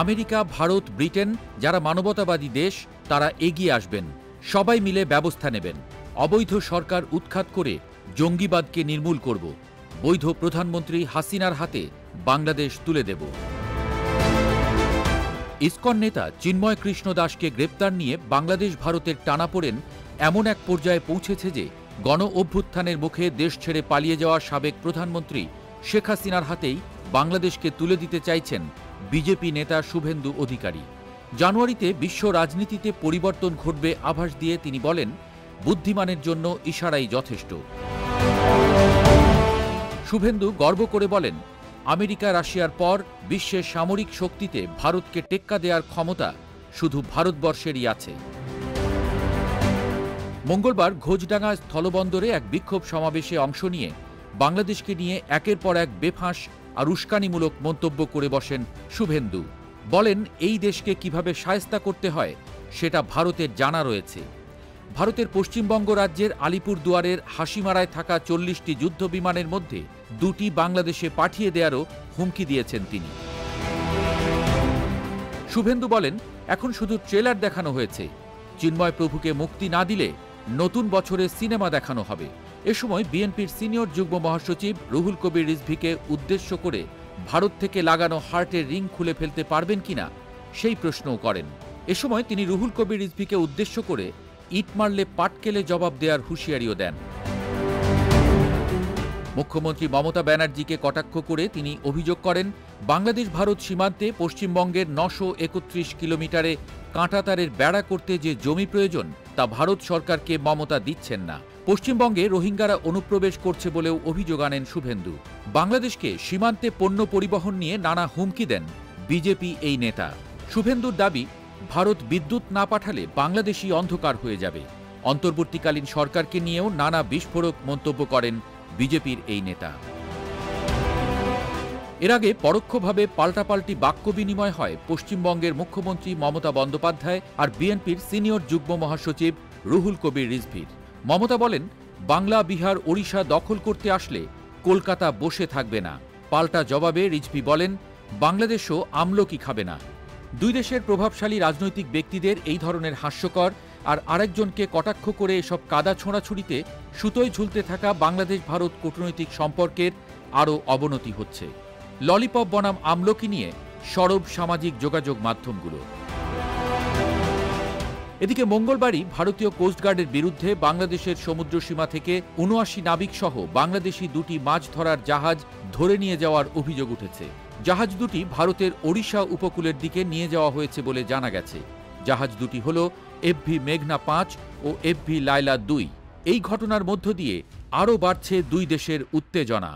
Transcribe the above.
America, Bharat, Britain যারা মানবতাবাদী দেশ তারা এগিয়ে আসবেন, সবাই মিলে ব্যবস্থা নেবেন। অবৈধ সরকার উৎখাত করে জঙ্গিবাদকে নির্মূল করব। বৈধ প্রধানমন্ত্রী হাসিনার হাতে বাংলাদেশ তুলে দেব। ইসকন নেতা চিন্ময় কৃষ্ণ দাসকে গ্রেপ্তার নিয়ে বাংলাদেশ ভারতের টানাপোড়েন এমন এক পর্যায়ে পৌঁছেছে যে গণ অভ্যুত্থানের মুখে দেশ ছেড়ে পালিয়ে যাওয়া সাবেক প্রধানমন্ত্রী শেখ হাসিনার হাতেই বাংলাদেশকে তুলে দিতে চাইছেন বিজেপি নেতা শুভেন্দু অধিকারী। জানুয়ারিতে বিশ্ব রাজনীতিতে পরিবর্তন ঘটবে আভাস দিয়ে তিনি বলেন, বুদ্ধিমানের জন্য ইশারাই যথেষ্ট। শুভেন্দু গর্ব করে বলেন, আমেরিকা, রাশিয়ার পর বিশ্বের সামরিক শক্তিতে ভারতকে টেক্কা দেওয়ার ক্ষমতা শুধু ভারতবর্ষেরই আছে। মঙ্গলবার ঘোষডাঙ্গা স্থলবন্দরে এক বিক্ষোভ সমাবেশে অংশ নিয়ে বাংলাদেশকে নিয়ে একের পর এক বেফাঁস আর উস্কানিমূলক মন্তব্য করে বসেন শুভেন্দু। বলেন, এই দেশকে কিভাবে শায়েস্তা করতে হয় সেটা ভারতের জানা রয়েছে। ভারতের পশ্চিমবঙ্গ রাজ্যের আলিপুরদুয়ারের হাসিমারায় থাকা 40টি যুদ্ধ বিমানের মধ্যে 2টি বাংলাদেশে পাঠিয়ে দেওয়ারও হুমকি দিয়েছেন তিনি। শুভেন্দু বলেন, এখন শুধু ট্রেলার দেখানো হয়েছে। চিন্ময় প্রভুকে মুক্তি না দিলে নতুন বছরে সিনেমা দেখানো হবে। এ সময় বিএনপির সিনিয়র যুগ্ম মহাসচিব রুহুল কবির রিজভীকে উদ্দেশ্য করে ভারত থেকে লাগানো হার্টের রিং খুলে ফেলতে পারবেন কিনা সেই প্রশ্নও করেন। এ সময় তিনি রুহুল কবির রিজভীকে উদ্দেশ্য করে ইট মারলে পাটকেলে জবাব দেওয়ার হুঁশিয়ারিও দেন। মুখ্যমন্ত্রী মমতা ব্যানার্জিকে কটাক্ষ করে তিনি অভিযোগ করেন, বাংলাদেশ ভারত সীমান্তে পশ্চিমবঙ্গের 931 কিলোমিটারে কাঁটাতারের বেড়া করতে যে জমি প্রয়োজন তা ভারত সরকারকে মমতা দিচ্ছেন না। পশ্চিমবঙ্গে রোহিঙ্গারা অনুপ্রবেশ করছে বলেও অভিযোগ আনেন শুভেন্দু। বাংলাদেশকে সীমান্তে পণ্য পরিবহন নিয়ে নানা হুমকি দেন বিজেপি এই নেতা। শুভেন্দুর দাবি, ভারত বিদ্যুৎ না পাঠালে বাংলাদেশই অন্ধকার হয়ে যাবে। অন্তর্বর্তীকালীন সরকারকে নিয়েও নানা বিস্ফোরক মন্তব্য করেন বিজেপির এই নেতা। এর আগে পরোক্ষভাবে পাল্টাপাল্টি বাক্য বিনিময় হয় পশ্চিমবঙ্গের মুখ্যমন্ত্রী মমতা বন্দ্যোপাধ্যায় আর বিএনপির সিনিয়র যুগ্ম মহাসচিব রুহুল কবির রিজভীর। মমতা বলেন, বাংলা, বিহার, ওড়িশা দখল করতে আসলে কলকাতা বসে থাকবে না। পাল্টা জবাবে রিজভী বলেন, বাংলাদেশও আমলকি খাবে না। দুই দেশের প্রভাবশালী রাজনৈতিক ব্যক্তিদের এই ধরনের হাস্যকর আর আরেকজনকে কটাক্ষ করে এসব কাদা ছোঁড়াছুড়িতে সুতোয় ঝুলতে থাকা বাংলাদেশ ভারত কূটনৈতিক সম্পর্কের আরও অবনতি হচ্ছে। ললিপপ বনাম আমলকি নিয়ে সরব সামাজিক যোগাযোগ মাধ্যমগুলো। এদিকে মঙ্গলবারই ভারতীয় কোস্টগার্ডের বিরুদ্ধে বাংলাদেশের সমুদ্রসীমা থেকে ৭৯ নাবিক সহ বাংলাদেশি 2টি মাছ ধরার জাহাজ ধরে নিয়ে যাওয়ার অভিযোগ উঠেছে। জাহাজ দুটি ভারতের ওড়িশা উপকূলের দিকে নিয়ে যাওয়া হয়েছে বলে জানা গেছে। জাহাজ দুটি হল এফভি মেঘনা 5 ও এফভি লায়লা 2। এই ঘটনার মধ্য দিয়ে আরও বাড়ছে দুই দেশের উত্তেজনা।